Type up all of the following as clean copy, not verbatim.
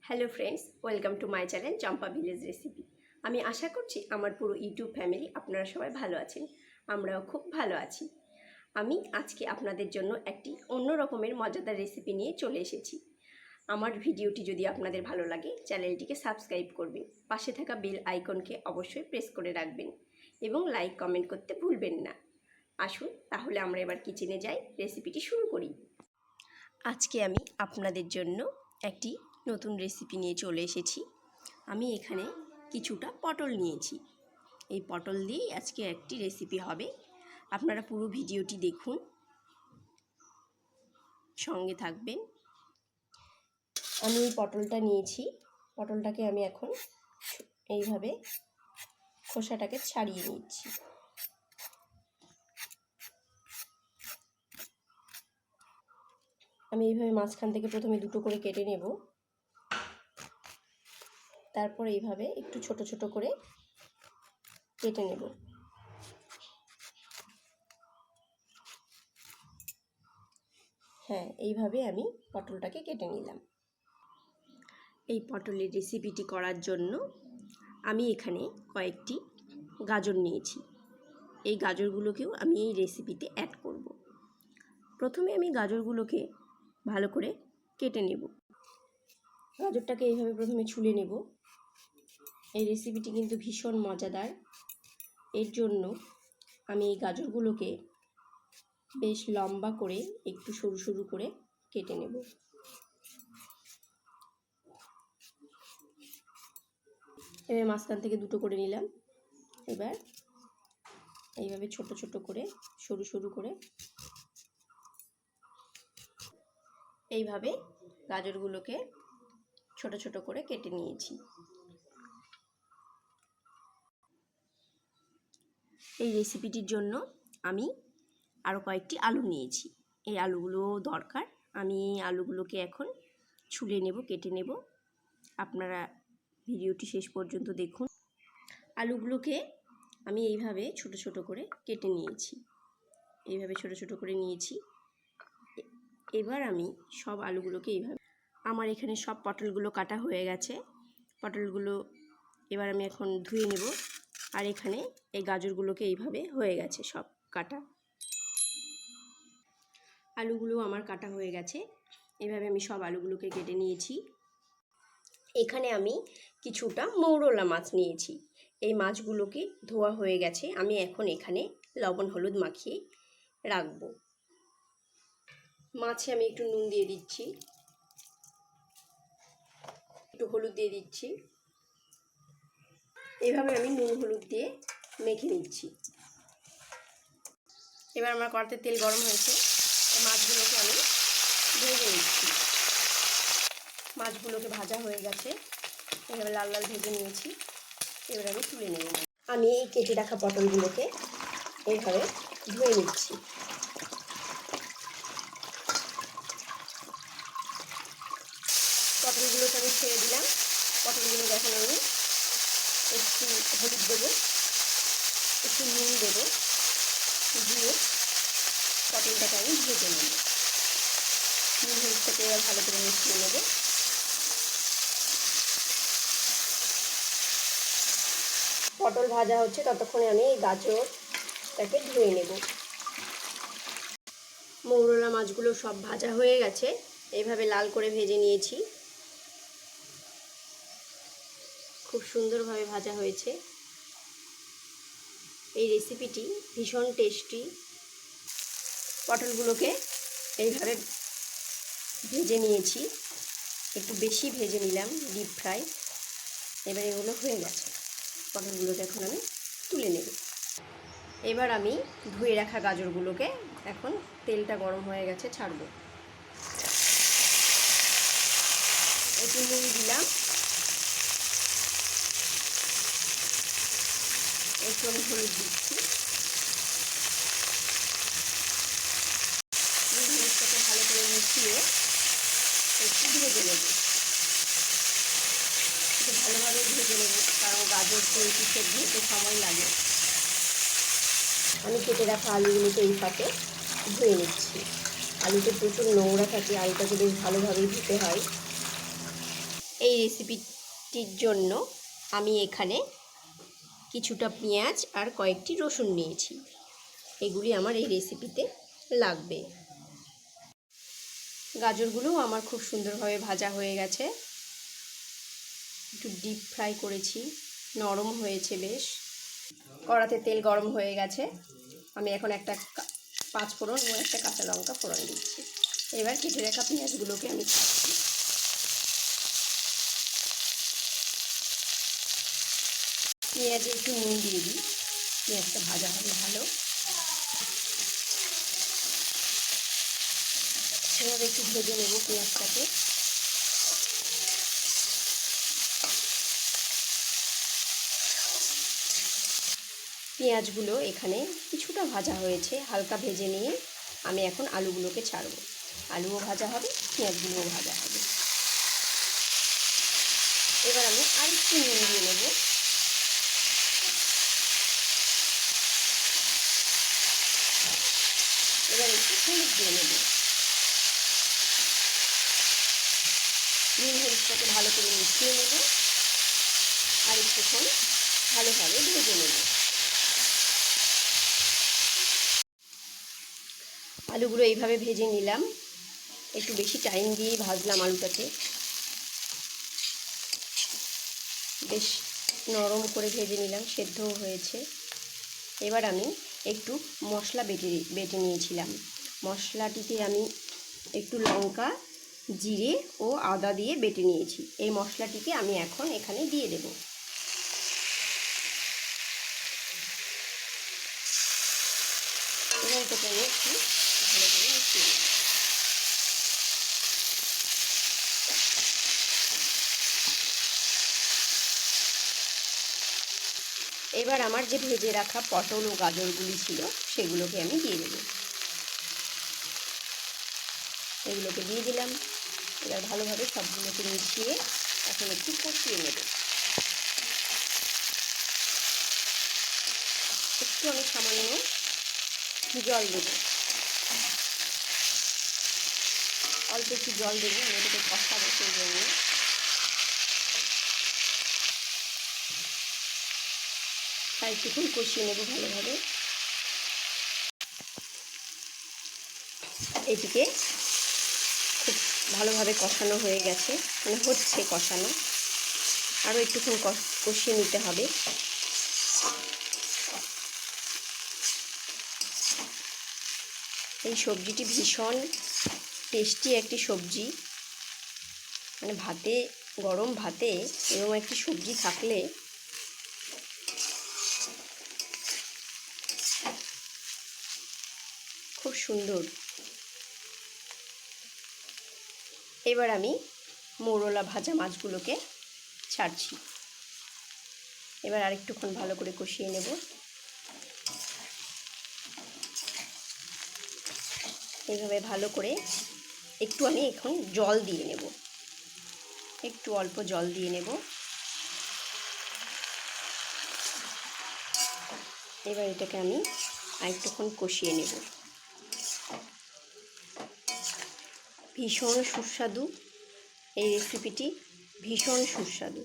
Hello friends, welcome to my channel Champa village recipe. আমি আশা করছি আমার পুরো ইউটিউব ফ্যামিলি আপনারা সবাই ভালো আছেন। আমরাও খুব ভালো আছি। আমি আজকে আপনাদের জন্য একটি অন্য রকমের মজাদার রেসিপি নিয়ে চলে এসেছি। আমার ভিডিওটি যদি আপনাদের ভালো লাগে চ্যানেলটিকে সাবস্ক্রাইব করবেন, পাশে থাকা বেল আইকনকে অবশ্যই প্রেস করে রাখবেন এবং লাইক কমেন্ট করতে ভুলবেন না। আসুন তাহলে আমরা এবার কিচেনে যাই, রেসিপিটি শুরু করি। আজকে আমি আপনাদের জন্য একটি নতুন রেসিপি নিয়ে চলে এসেছি। আমি এখানে কিছুটা পটল নিয়েছি। এই পটল দিয়েই আজকে একটি রেসিপি হবে। আপনারা পুরো ভিডিওটি দেখুন, সঙ্গে থাকবেন। আমি এই পটলটা নিয়েছি। পটলটাকে আমি এখন এইভাবে খোসাটাকে ছাড়িয়ে নিচ্ছি। আমি এইভাবে মাঝখান থেকে প্রথমে দুটো করে কেটে নেব, তারপর এইভাবে একটু ছোট ছোট করে কেটে নেব। হ্যাঁ, এইভাবে আমি পটলটাকে কেটে নিলাম। এই পটলের রেসিপিটি করার জন্য আমি এখানে কয়েকটি গাজর নিয়েছি। এই গাজরগুলোকেও আমি এই রেসিপিতে অ্যাড করব। প্রথমে আমি গাজরগুলোকে ভালো করে কেটে নেব। গাজরটাকে এইভাবে প্রথমে ছুলে নেব। এই রেসিপিটি কিন্তু ভীষণ মজাদার। এর জন্য আমি এই গাজরগুলোকে বেশ লম্বা করে একটু সরু সরু করে কেটে নেব। এবার মাঝখান থেকে দুটো করে নিলাম। এবার এইভাবে ছোট ছোট করে সরু সরু করে এইভাবে গাজরগুলোকে ছোট ছোট করে কেটে নিয়েছি। এই রেসিপিটির জন্য আমি আরও কয়েকটি আলু নিয়েছি। এই আলুগুলোও দরকার। আমি এই আলুগুলোকে এখন ছুলে নেব, কেটে নেব। আপনারা ভিডিওটি শেষ পর্যন্ত দেখুন। আলুগুলোকে আমি এইভাবে ছোট ছোট করে কেটে নিয়েছি। এইভাবে ছোট ছোট করে নিয়েছি। এবার আমি সব আলুগুলোকে এইভাবে, আমার এখানে সব পটলগুলো কাটা হয়ে গেছে। পটলগুলো এবার আমি এখন ধুয়ে নেব। আর এখানে এই গাজরগুলোকে এইভাবে হয়ে গেছে সব কাটা। আলুগুলো আমার কাটা হয়ে গেছে। এভাবে আমি সব আলুগুলোকে কেটে নিয়েছি। এখানে আমি কিছুটা মৌরলা মাছ নিয়েছি। এই মাছগুলোকে ধোয়া হয়ে গেছে। আমি এখন এখানে লবণ হলুদ মাখিয়ে রাখবো। মাছে আমি একটু নুন দিয়ে দিচ্ছি, একটু হলুদ দিয়ে দিচ্ছি। এইভাবে আমি নুন হলুদ দিয়ে মেখে নিচ্ছি। এবার আমার কড়াইতে তেল গরম হয়েছে। মাছগুলোকে আমি ভেজে নিচ্ছি। মাছগুলোকে ভাজা হয়ে গেছে, এভাবে লাল লাল ভেজে নিয়েছি। এবার আমি তুলে নেব। আমি এই কেটে রাখা পটলগুলোকে এইভাবে ধুয়ে নিচ্ছি। পটলগুলোকে আমি ছেড়ে দিলাম। পটলগুলো যখন আমি একটু হলুদ দেবো, একটু নুন দেবো, দিয়ে পটলটাকে আমি ভেজে নেব। নুন হলুদটাকে এবার ভালো করে মিশিয়ে নেব। পটল ভাজা হচ্ছে ততক্ষণে আমি এই গাজরটাকে ধুয়ে নেব। মৌরলা মাছগুলো সব ভাজা হয়ে গেছে। এইভাবে লাল করে ভেজে নিয়েছি। খুব সুন্দরভাবে ভাজা হয়েছে। এই রেসিপিটি ভীষণ টেস্টি। পটলগুলোকে এইভাবে ভেজে নিয়েছি, একটু বেশি ভেজে নিলাম, ডিপ ফ্রাই। এবার এগুলো হয়ে গেছে। পটলগুলোকে এখন আমি তুলে নেব। এবার আমি ধুয়ে রাখা গাজরগুলোকে এখন তেলটা গরম হয়ে গেছে ছাড়ব। একটু নুন দিলাম, একটু আমি হলুদ দিচ্ছি। হলুদটাকে ভালো করে মিশিয়ে একটু ভেজে নেব। একটু ভালোভাবে ভেজে নেব, কারণ গাজর তো একটু সেদ্ধ হতে সময় লাগে। আমি কেটে রাখা আলুগুলোকে এই পাতে ধুয়ে নিচ্ছি। আলুতে প্রচুর নোংরা থাকে, আলুটাকে বেশ ভালোভাবেই ধুতে হয়। এই রেসিপিটির জন্য আমি এখানে কিছুটা পেঁয়াজ আর কয়েকটি রসুন নিয়েছি। এগুলি আমার এই রেসিপিতে লাগবে। গাজরগুলোও আমার খুব সুন্দরভাবে ভাজা হয়ে গেছে, একটু ডিপ ফ্রাই করেছি, নরম হয়েছে বেশ। কড়াতে তেল গরম হয়ে গেছে, আমি এখন একটা 5 ফোড়ন ও একটা কাঁচা লঙ্কা ফোড়ন দিচ্ছি। এবার কেটে রাখা পেঁয়াজগুলোকে আমি পেঁয়াজে একটু নুন দিয়ে দিই, পেঁয়াজটা ভাজা হবে ভালো। এভাবে একটু ভেজে নেব পেঁয়াজটাকে। পেঁয়াজগুলো এখানে কিছুটা ভাজা হয়েছে, হালকা ভেজে নিয়ে আমি এখন আলুগুলোকে ছাড়ব। আলুও ভাজা হবে, পেঁয়াজগুলোও ভাজা হবে। এবার আমি আরেকটু নুন দিয়ে নেব। এবার একটু হলুদ দিয়ে নেব। নুন হলুদটাকে ভালো করে মিশিয়ে নেব আর একটুক্ষণ ভালোভাবে ভেজে নেব। আলুগুলো এইভাবে ভেজে নিলাম, একটু বেশি টাইম দিয়ে ভাজলাম আলুটাকে, বেশ নরম করে ভেজে নিলাম, সেদ্ধও হয়েছে। এবার আমি একটু মশলা বেটে নিয়েছিলাম। মশলাটিতে আমি একটু লঙ্কা, জিরে ও আদা দিয়ে বেটে নিয়েছি। এই মশলাটিকে আমি এখন এখানে দিয়ে দেব। এবং এটাকে আমি একটু ভালোভাবে মিশিয়ে নেব। এবার আমার যে ভেজে রাখা পটল ও গাজরগুলি ছিল সেগুলোকে আমি দিয়ে দেব। এগুলোকে দিয়ে দিলাম। এবার ভালোভাবে সবগুলোকে মিশিয়ে এখন একটু কষিয়ে নেব। একটু আমি সামান্য জল দেব, অল্প একটু জল দেবো, আমি এটাকে কষাবো সেই জন্য। আর একটুক্ষণ কষিয়ে নেব ভালোভাবে। এটিকে খুব ভালোভাবে কষানো হয়ে গেছে, মানে হচ্ছে কষানো, আরও একটুক্ষণ কষিয়ে নিতে হবে। এই সবজিটি ভীষণ টেস্টি একটি সবজি, মানে ভাতে, গরম ভাতে এরকম একটি সবজি থাকলে খুব সুন্দর। এবার আমি মৌরলা ভাজা মাছগুলোকে ছাড়ছি। এবার আরেকটুক্ষণ ভালো করে কষিয়ে নেব। এইভাবে ভালো করে একটু আমি এখন জল দিয়ে নেব, একটু অল্প জল দিয়ে নেব। এবার এটাকে আমি আরেকটুক্ষণ কষিয়ে নেব। ভীষণ সুস্বাদু এই রেসিপিটি, ভীষণ সুস্বাদু।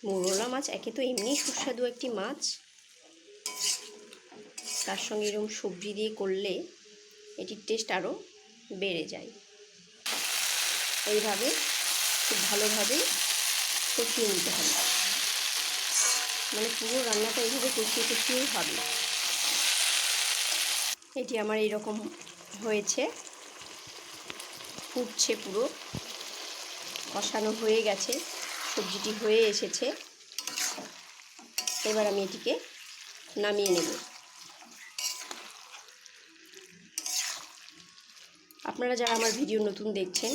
মৌরলা মাছ একে তো এমনি সুস্বাদু একটি মাছ, তার সঙ্গে এরকম সবজি দিয়ে করলে এটির টেস্ট আরও বেড়ে যায়। এইভাবে খুব ভালোভাবে কষিয়ে নিতে হবে, মানে পুরো রান্নাটা এইভাবে কষিয়ে কষিয়েই হবে। এটি আমার এইরকম হয়েছে, ফুটছে, পুরো কষানো হয়ে গেছে, সবজিটি হয়ে এসেছে। এবার আমি এটিকে নামিয়ে নেব। আপনারা যারা আমার ভিডিও নতুন দেখছেন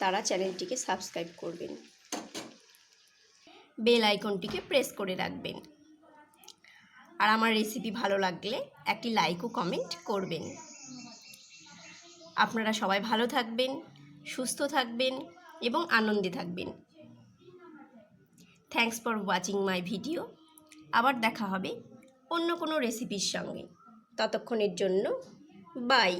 তারা চ্যানেলটিকে সাবস্ক্রাইব করবেন, বেল আইকনটিকে প্রেস করে রাখবেন, আর আমার রেসিপি ভালো লাগলে একটি লাইক ও কমেন্ট করবেন। আপনারা সবাই ভালো থাকবেন, সুস্থ থাকবেন এবং আনন্দে থাকবেন। Thanks for watching my video. আবার দেখা হবে অন্য কোনো রেসিপির সঙ্গে। ততক্ষণের জন্য বাই।